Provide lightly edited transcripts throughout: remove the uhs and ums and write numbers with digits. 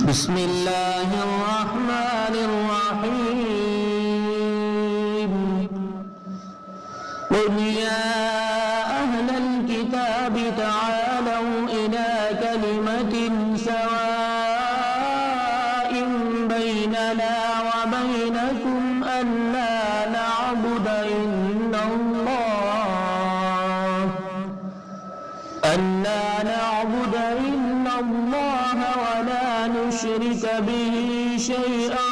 بسم الله الرحمن الرحيم قل يا أهل الكتاب تعالوا إلى كلمة سواء بيننا وبينكم ألا نعبد إلا الله ولا نشرك به شيئا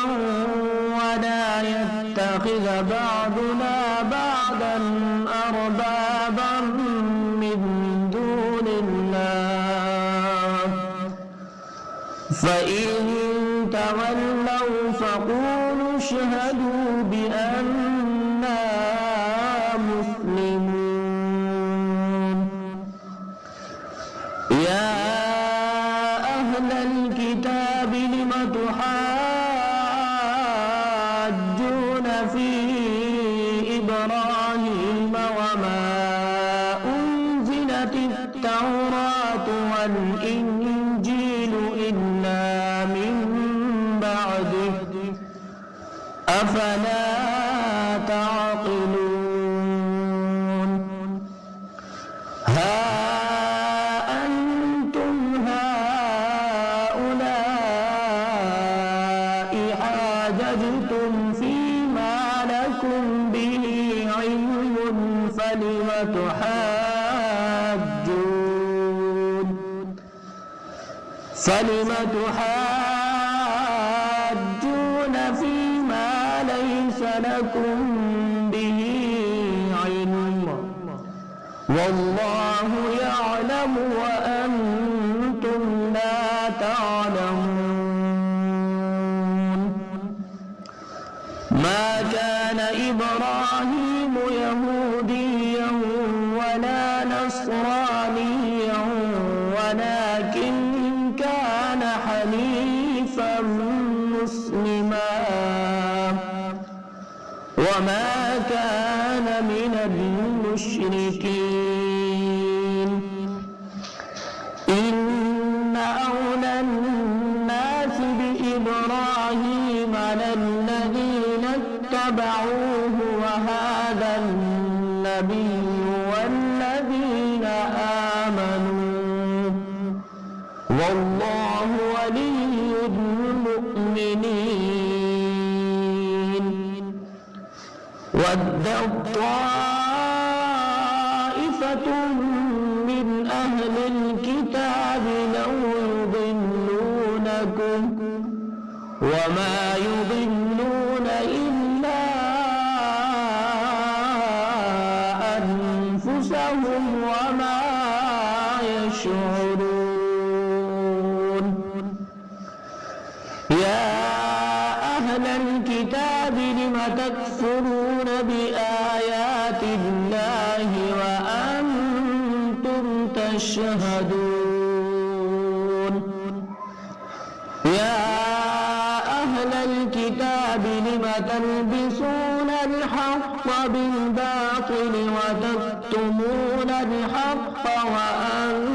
ولا يتخذ بعضنا بعضا أربابا من دون الله فإن تولوا فقولوا اشهدوا بأننا مسلمون يا أهل الكتاب لم تحاجون في إبراهيم وما أنزلت التوراة والإنجيل إلا من بعده أفلا تعقلون حاججتم فيما لكم به علم فلم تحاجون فيما ليس لكم به علم والله يعلم وأنتم لا تعلمون ما كان إبراهيم يهوديا ولا نصرانيا ولكن كان حنيفا مسلما وما كان من المشركين إن أولى الناس بإبراهيم للذين اتبعوه وهذا النبي والذين آمنوا والله ولي المؤمنين ودت طائفة من أهل الكتاب لو يضلونكم وما يضلون إلا أنفسهم وما يشعرون يا أهل الكتاب لم تكفرون بآيات الله وأنتم تشهدون يا أهل الكتاب لم تلبسون الحق بالباطل وتكتمون الحق وأنتم